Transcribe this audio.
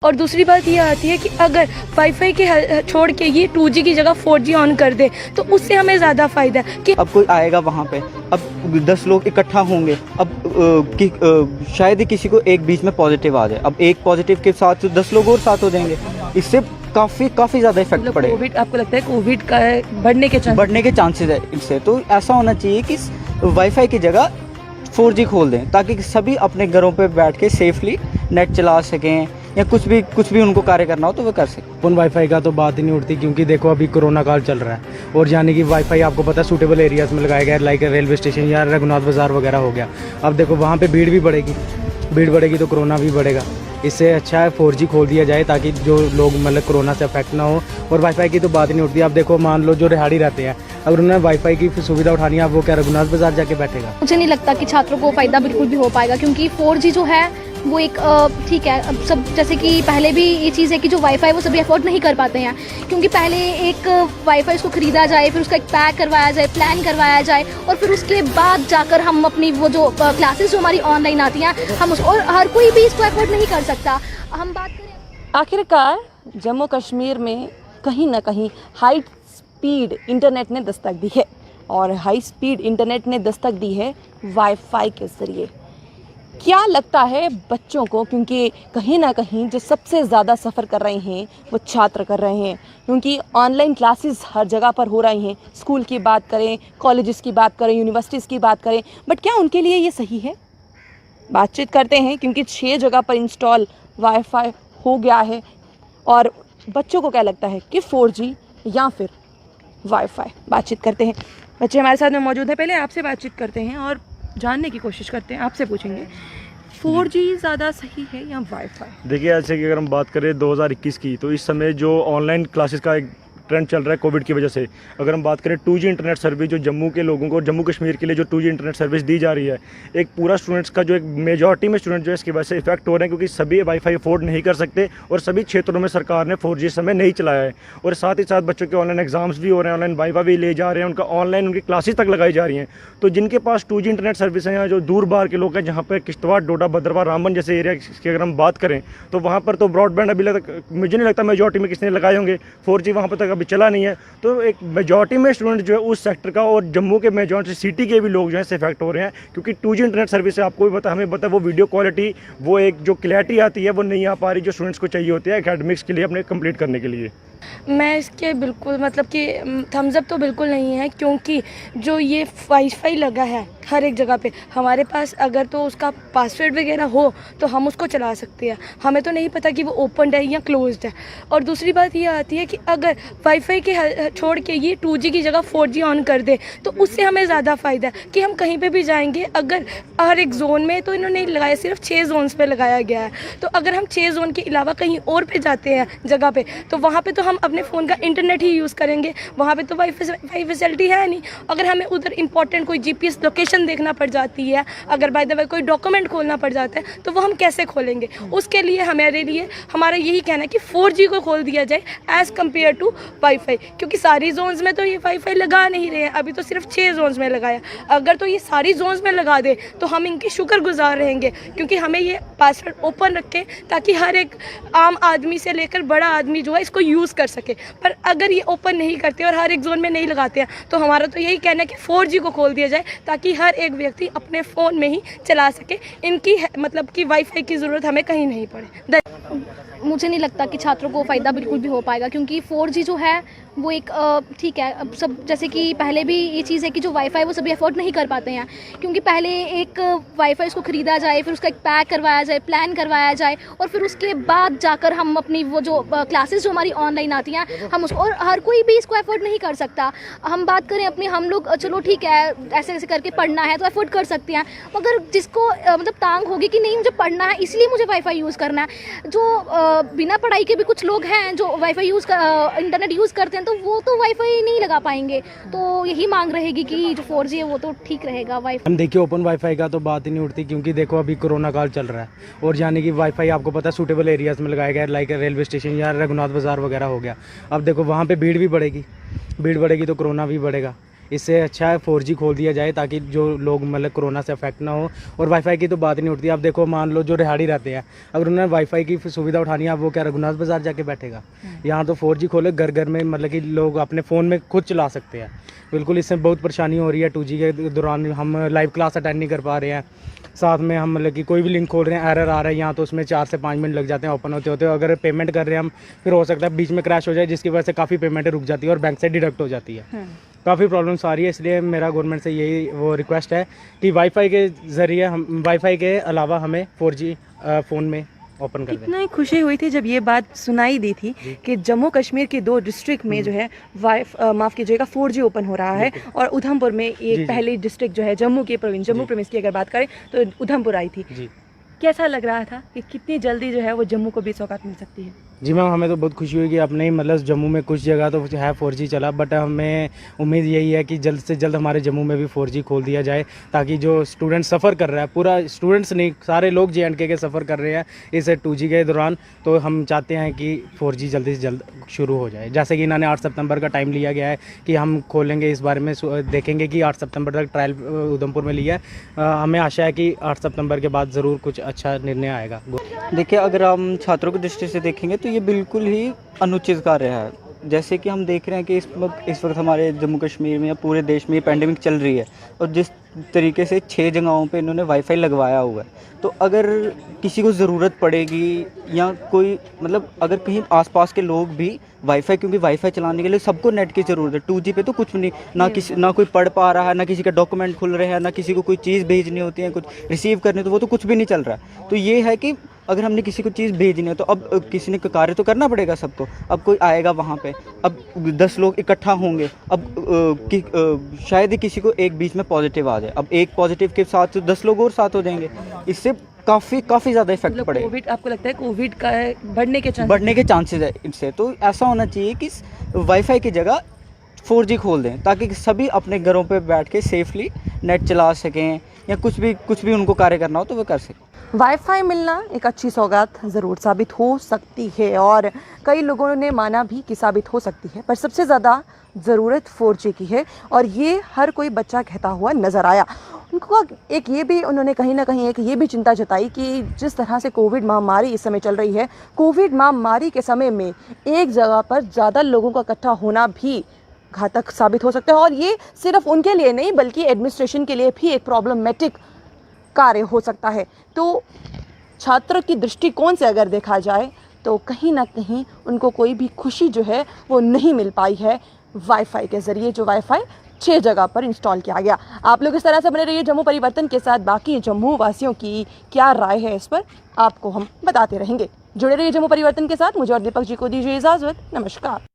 और दूसरी बात ये आती है कि अगर वाईफाई के छोड़ के ये 2G की जगह 4G ऑन कर दे तो उससे हमें ज़्यादा फ़ायदा है कि अब कोई आएगा वहाँ पे, अब 10 लोग इकट्ठा होंगे, अब शायद ही किसी को एक बीच में पॉजिटिव आ जाए। अब एक पॉजिटिव के साथ 10 लोग और साथ हो जाएंगे, इससे काफ़ी ज़्यादा इफेक्ट मतलब पड़ेगा। कोविड, आपको लगता है कोविड का बढ़ने के चांसेस है इससे। तो ऐसा होना चाहिए कि वाईफाई की जगह 4G खोल दें, ताकि सभी अपने घरों पे बैठ के सेफली नेट चला सकें, या कुछ भी उनको कार्य करना हो तो वो कर सकें। अपन वाईफाई का तो बात ही नहीं उठती, क्योंकि देखो अभी कोरोना काल चल रहा है और यानी कि वाईफाई आपको पता है सूटेबल एरियाज़ में लगाया गया है, लाइक रेलवे स्टेशन या रघुनाथ बाज़ार वगैरह हो गया। अब देखो वहाँ पे भीड़ बढ़ेगी तो कोरोना भी बढ़ेगा। इससे अच्छा है 4G खोल दिया जाए, ताकि जो लोग मतलब कोरोना से अफेक्ट ना हो। और वाईफाई की तो बात ही नहीं उठती। आप देखो, मान लो जो रिहाड़ी रहते हैं, अगर उन्हें वाईफाई की सुविधा उठानी है, आप वो क्या रघुनाथ बाज़ार जाके बैठेगा? मुझे नहीं लगता कि छात्रों को फ़ायदा बिल्कुल भी हो पाएगा, क्योंकि 4G जो है वो एक ठीक है। अब सब जैसे कि पहले भी ये चीज़ है कि जो वाईफाई वो सभी अफोर्ड नहीं कर पाते हैं, क्योंकि पहले एक वाईफाई उसको ख़रीदा जाए, फिर उसका एक पैक करवाया जाए, प्लान करवाया जाए, और फिर उसके बाद जाकर हम अपनी वो जो क्लासेस जो हमारी ऑनलाइन आती हैं हम उसको, और हर कोई भी इसको अफोर्ड नहीं कर सकता। हम बात करें आखिरकार जम्मू कश्मीर में कहीं ना कहीं हाई स्पीड इंटरनेट ने दस्तक दी है, और हाई स्पीड इंटरनेट ने दस्तक दी है वाईफाई के ज़रिए। क्या लगता है बच्चों को, क्योंकि कहीं ना कहीं जो सबसे ज़्यादा सफ़र कर रहे हैं वो छात्र कर रहे हैं, क्योंकि ऑनलाइन क्लासेस हर जगह पर हो रही हैं। स्कूल की बात करें, कॉलेजेस की बात करें, यूनिवर्सिटीज़ की बात करें, बट क्या उनके लिए ये सही है? बातचीत करते हैं, क्योंकि 6 जगह पर इंस्टॉल वाईफाई हो गया है। और बच्चों को क्या लगता है कि 4G या फिर वाईफाई? बातचीत करते हैं। बच्चे हमारे साथ में मौजूद हैं, पहले आपसे बातचीत करते हैं और जानने की कोशिश करते हैं। आपसे पूछेंगे 4G ज़्यादा सही है या वाईफाई? देखिए, ऐसे कि अगर हम बात करें 2021 की, तो इस समय जो ऑनलाइन क्लासेस का एक ट्रेंड चल रहा है कोविड की वजह से, अगर हम बात करें 2G इंटरनेट सर्विस जो जम्मू के लोगों को और जम्मू कश्मीर के लिए जो 2G इंटरनेट सर्विस दी जा रही है, एक पूरा स्टूडेंट्स का जो एक मेजॉरिटी में स्टूडेंट जो है इसकी वजह से इफेक्ट हो रहे हैं, क्योंकि सभी वाईफाई अफोर्ड नहीं कर सकते और सभी क्षेत्रों में सरकार ने 4G समय नहीं चलाया है। और साथ ही साथ बच्चों के ऑनलाइन एग्जाम्स भी हो रहे हैं, ऑनलाइन वाईफाई भी ले जा रहे हैं, उनका ऑनलाइन उनकी क्लासेस तक लगाई जा रही हैं। तो जिनके पास 2G इंटरनेट सर्विस है, या जो दूर बाहर के लोग हैं, जहाँ पर किश्तवाड़, डोडा, भद्रवाह, रामबन जैसे एरिया की अगर हम बात करें, तो वहाँ पर तो ब्रॉडबैंड अभी तक मुझे नहीं लगता मेजॉरिटी में किसने लगाए होंगे। 4G वहाँ पर तक अभी चला नहीं है। तो एक मेजॉरिटी में स्टूडेंट जो है उस सेक्टर का, और जम्मू के मेजॉरिटी सिटी के भी लोग जो है इससे इफेक्ट हो रहे हैं, क्योंकि 2G इंटरनेट सर्विस से आपको भी पता, हमें पता है, वो वीडियो क्वालिटी, वो एक जो क्लैरिटी आती है वो नहीं आ पा रही जो स्टूडेंट्स को चाहिए होती है एकेडमिक्स के लिए, अपने कंप्लीट करने के लिए। मैं इसके बिल्कुल मतलब कि थम्स अप तो बिल्कुल नहीं है, क्योंकि जो ये वाईफाई लगा है हर एक जगह पे, हमारे पास अगर तो उसका पासवर्ड वगैरह हो तो हम उसको चला सकते हैं। हमें तो नहीं पता कि वो ओपन है या क्लोज्ड है। और दूसरी बात ये आती है कि अगर वाईफाई के छोड़ के ये 2G की जगह 4G ऑन कर दे तो उससे हमें ज़्यादा फ़ायदा है कि हम कहीं पे भी जाएंगे। अगर हर एक जोन में तो इन्होंने लगाया, सिर्फ 6 जोन्स पे लगाया गया है, तो अगर हम 6 जोन के अलावा कहीं और पे जाते हैं जगह पे, तो वहाँ पे तो हम अपने फ़ोन का इंटरनेट ही यूज़ करेंगे, वहाँ पे तो वाईफाई फैसिलिटी है नहीं। अगर हमें उधर इंपॉर्टेंट कोई GPS लोकेशन देखना पड़ जाती है, अगर बाय द वे कोई डॉक्यूमेंट खोलना पड़ जाता है, तो वो हम कैसे खोलेंगे? उसके लिए हमारे लिए हमारा यही कहना है कि 4G को खोल दिया जाए एज़ कम्पेयर टू वाईफाई, क्योंकि सारी जोन्स में तो ये वाईफाई लगा नहीं रहे हैं, अभी तो सिर्फ 6 जोन्स में लगाया। अगर तो ये सारी जोन्स में लगा दे तो हम इनके शुक्रगुजार रहेंगे, क्योंकि हमें ये पासवर्ड ओपन रखें ताकि हर एक आम आदमी से लेकर बड़ा आदमी जो है इसको यूज़ कर सके। पर अगर ये ओपन नहीं करते और हर एक जोन में नहीं लगाते हैं, तो हमारा तो यही कहना है कि 4G को खोल दिया जाए, ताकि हर एक व्यक्ति अपने फ़ोन में ही चला सके। इनकी मतलब कि वाईफाई की ज़रूरत हमें कहीं नहीं पड़े। मुझे नहीं लगता कि छात्रों को फ़ायदा बिल्कुल भी हो पाएगा, क्योंकि 4G जो है वो एक ठीक है। अब सब जैसे कि पहले भी ये चीज़ है कि जो वाईफाई वो सभी अफोर्ड नहीं कर पाते हैं, क्योंकि पहले एक वाईफाई उसको ख़रीदा जाए, फिर उसका एक पैक करवाया जाए, प्लान करवाया जाए, और फिर उसके बाद जाकर हम अपनी वो जो क्लासेस जो हमारी ऑनलाइन आती हैं हम उसको, और हर कोई भी इसको अफोर्ड नहीं कर सकता। हम बात करें अपनी, हम लोग चलो ठीक है ऐसे ऐसे करके पढ़ना है तो अफोर्ड कर सकते हैं, मगर जिसको मतलब तांग होगी कि नहीं मुझे पढ़ना है इसलिए मुझे वाईफाई यूज़ करना है, जो बिना पढ़ाई के भी कुछ लोग हैं जो वाईफाई इंटरनेट यूज़ करते हैं, तो वो तो वाईफाई नहीं लगा पाएंगे। तो यही मांग रहेगी कि जो 4G है वो तो ठीक रहेगा। वाईफाई हम देखिए, ओपन वाईफाई का तो बात ही नहीं उठती, क्योंकि देखो अभी कोरोना काल चल रहा है और यानी कि वाईफाई आपको पता है सूटेबल एरियाज़ में लगाया गया है, लाइक रेलवे स्टेशन या रघुनाथ बाज़ार वगैरह हो गया। अब देखो वहाँ पे भीड़ बढ़ेगी तो कोरोना भी बढ़ेगा। इससे अच्छा है 4G खोल दिया जाए ताकि जो लोग मतलब कोरोना से अफेक्ट ना हो। और वाईफाई की तो बात ही नहीं उठती। आप देखो, मान लो जो रिहाड़ी रहते हैं, अगर उन्हें वाईफाई की सुविधा उठानी है, अब वो क्या रघुनाथ बाजार जाके बैठेगा? यहाँ तो 4G खोले, घर घर में मतलब कि लोग अपने फ़ोन में खुद चला सकते हैं। बिल्कुल, इससे बहुत परेशानी हो रही है। 2G के दौरान हम लाइव क्लास अटेंड नहीं कर पा रहे हैं। साथ में हम मतलब कि कोई भी लिंक खोल रहे हैं, एरर आ रहा है यहाँ, तो उसमें 4 से 5 मिनट लग जाते हैं ओपन होते होते। अगर पेमेंट कर रहे हैं हम, फिर हो सकता है बीच में क्रैश हो जाए, जिसकी वजह से काफ़ी पेमेंटें रुक जाती है और बैंक से डिडक्ट हो जाती है। काफ़ी प्रॉब्लम्स आ रही है। इसलिए मेरा गवर्नमेंट से यही वो रिक्वेस्ट है कि वाईफाई के ज़रिए हम, वाईफाई के अलावा हमें 4G फ़ोन में ओपन कर दें। कितना ही खुशी हुई थी जब ये बात सुनाई दी थी कि जम्मू कश्मीर के 2 डिस्ट्रिक्ट में जो है माफ़ कीजिएगा 4G ओपन हो रहा है। और उधमपुर में एक पहली डिस्ट्रिक्ट जो है जम्मू प्रोविंस की अगर बात करें तो उधमपुर आई थी। कैसा लग रहा था कि कितनी जल्दी जो है वो जम्मू को भी सौगात मिल सकती है? जी मैम, हमें तो बहुत खुशी हुई कि अपने ही मतलब जम्मू में कुछ जगह तो है 4G चला, बट हमें उम्मीद यही है कि जल्द से जल्द हमारे जम्मू में भी 4G खोल दिया जाए, ताकि जो स्टूडेंट सफ़र कर रहा है, पूरा स्टूडेंट्स नहीं, सारे लोग JNK के सफ़र कर रहे हैं इस 2G के दौरान, तो हम चाहते हैं कि 4G जल्दी से जल्द शुरू हो जाए। जैसे कि इन्होंने 8 सितंबर का टाइम लिया गया है कि हम खोलेंगे, इस बारे में देखेंगे कि 8 सितंबर तक ट्रायल उधमपुर में लिया है। हमें आशा है कि 8 सितंबर के बाद ज़रूर कुछ अच्छा निर्णय आएगा। देखिए, अगर हम छात्रों की दृष्टि से देखेंगे तो ये बिल्कुल ही अनुचित कार्य है। जैसे कि हम देख रहे हैं कि इस वक्त हमारे जम्मू कश्मीर में या पूरे देश में ये पैंडेमिक चल रही है, और जिस तरीके से 6 जगहों पे इन्होंने वाईफाई लगवाया हुआ है, तो अगर किसी को ज़रूरत पड़ेगी या कोई मतलब अगर कहीं आसपास के लोग भी वाईफाई, क्योंकि वाईफाई चलाने के लिए सबको नेट की ज़रूरत है। 2G पे तो कुछ नहीं, ना कोई पढ़ पा रहा है, ना किसी का डॉक्यूमेंट खुल रहे हैं, ना किसी को कोई चीज़ भेजनी होती है, कुछ रिसीव करनी, तो वो तो कुछ भी नहीं चल रहा है। तो ये है कि अगर हमने किसी को चीज़ भेजनी है तो अब किसी ने कार्य तो करना पड़ेगा सबको। अब कोई आएगा वहाँ पे, अब 10 लोग इकट्ठा होंगे, अब शायद ही किसी को एक बीच में पॉजिटिव आ जाए। अब एक पॉजिटिव के साथ 10 लोग और साथ हो जाएंगे, इससे काफ़ी ज़्यादा इफेक्ट मतलब पड़ेगा। कोविड, आपको लगता है कोविड का बढ़ने के चांसेस है इससे। तो ऐसा होना चाहिए कि वाईफाई की जगह 4G खोल दें, ताकि सभी अपने घरों पे बैठ के सेफली नेट चला सकें, या कुछ भी उनको कार्य करना हो तो वो कर सकें। वाईफाई मिलना एक अच्छी सौगात ज़रूर साबित हो सकती है, और कई लोगों ने माना भी कि साबित हो सकती है, पर सबसे ज़्यादा ज़रूरत 4G की है, और ये हर कोई बच्चा कहता हुआ नज़र आया। उनको एक ये भी, उन्होंने कहीं ना कहीं एक ये भी चिंता जताई कि जिस तरह से कोविड महामारी इस समय चल रही है, कोविड महामारी के समय में एक जगह पर ज़्यादा लोगों का इकट्ठा होना भी घातक साबित हो सकता है, और ये सिर्फ उनके लिए नहीं बल्कि एडमिनिस्ट्रेशन के लिए भी एक प्रॉब्लमेटिक कार्य हो सकता है। तो छात्र की दृष्टिकोण से अगर देखा जाए तो कहीं ना कहीं उनको कोई भी खुशी जो है वो नहीं मिल पाई है वाईफाई के ज़रिए, जो वाईफाई 6 जगह पर इंस्टॉल किया गया। आप लोग इस तरह से बने रहिए जम्मू परिवर्तन के साथ। बाकी जम्मू वासियों की क्या राय है इस पर आपको हम बताते रहेंगे। जुड़े रहिए जम्मू परिवर्तन के साथ। मुझे और दीपक जी को दीजिए इजाज़त। नमस्कार।